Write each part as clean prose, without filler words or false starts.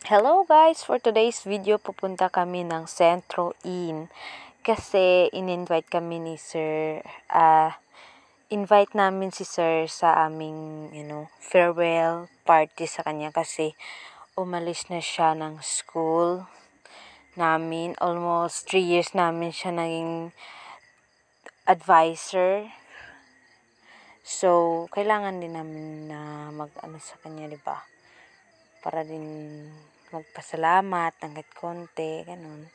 Hello guys! For today's video, pupunta kami ng Centro Inn kasi in-invite kami ni Sir. Invite namin si Sir sa aming, farewell party sa kanya kasi umalis na siya ng school namin. Almost 3 years namin siya naging advisor. So, kailangan din namin na mag-ano sa kanya, di ba? Para din magpasalamat ng kahit konti, ganun.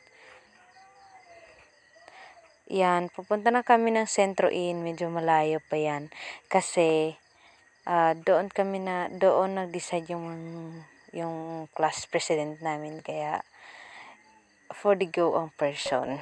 Yan, pupunta na kami ng Centro Inn, medyo malayo pa yan. Kasi, doon nag-decide yung class president namin, kaya, for the go ang person.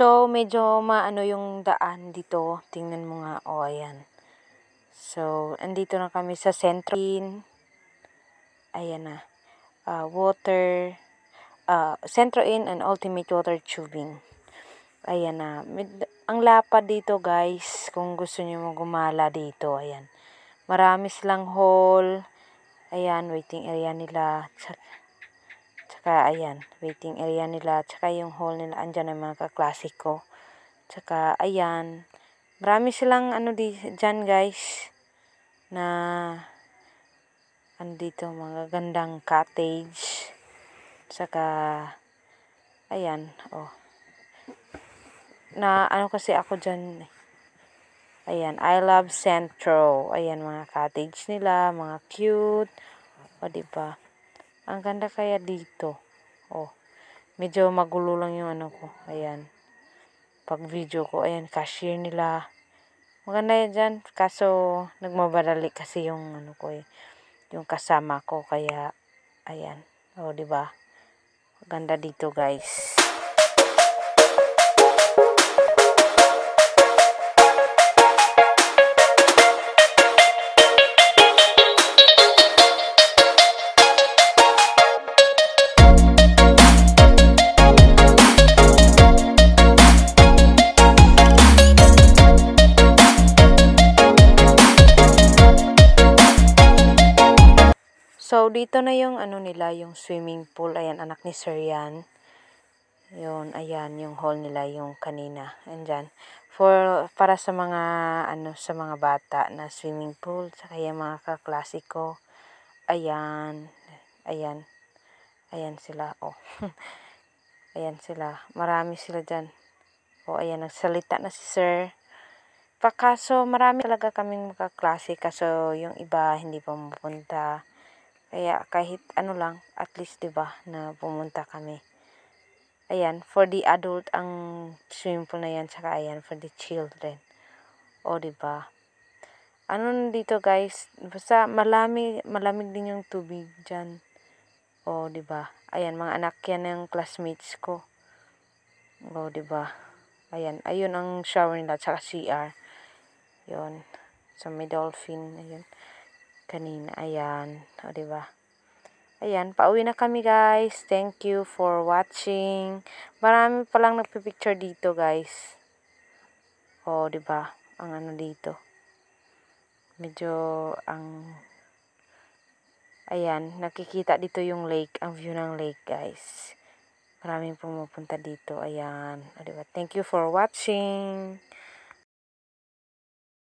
So, medyo maano yung daan dito. Tingnan mo nga. O, ayan. So, andito na kami sa Centro Inn. Ayan na. Water. Centro Inn and Ultimate Water Tubing. Ayan na. Ang lapad dito, guys. Kung gusto nyo gumala dito. Ayan. Marami silang hall. Ayan, waiting area nila. Tsaka, ayan, waiting area nila. Tsaka yung hall nila, andyan ang mga kaklasiko. Tsaka, ayan, marami silang, dyan guys, na, andito, mga gandang cottage. Tsaka, ayan, kasi ako dyan, ayan, I love Centro. Ayan, mga cottage nila, mga cute. O, diba? Ang ganda kaya dito. Medyo magulo lang yung ko. Ayan. Pag video ko, ayan, cashier nila. Maganda yan dyan. Kaso, nagmamadali kasi yung yung kasama ko. Kaya, ayan. Diba? Maganda dito, guys. So, dito na yung nila, yung swimming pool. Ayan, anak ni Sir yan. Yun, ayan, yung hall nila, yung kanina. Andyan. Para sa mga, sa mga bata na swimming pool. Saka yung mga kaklasiko. Ayan. Ayan. Ayan sila, Ayan sila. Marami sila dyan. Ayan, nagsalita na si Sir. Kaso, marami talaga kaming makaklase. Kaso, yung iba, hindi pa mapunta. Kaya kahit lang, at least 'di ba na pumunta kami. Ayan, for the adult ang swimming pool na yan, saka ayan for the children. 'Di ba? Dito guys, basta malamig din yung tubig diyan. 'Di ba? Ayan, mga anak yan ng classmates ko. 'Di ba? Ayan, ayun ang shower nila, saka CR. 'Yon. So may dolphin, ayun. Kanina, ayan. 'Di ba? Ayan, pauwi na kami guys. Thank you for watching. Marami palang nagpipicture dito guys. 'Di ba? Ang dito. Medyo ang Ayan, nakikita dito yung lake, ang view ng lake, guys. Maraming pumupunta dito. Ayan. O, diba? Thank you for watching.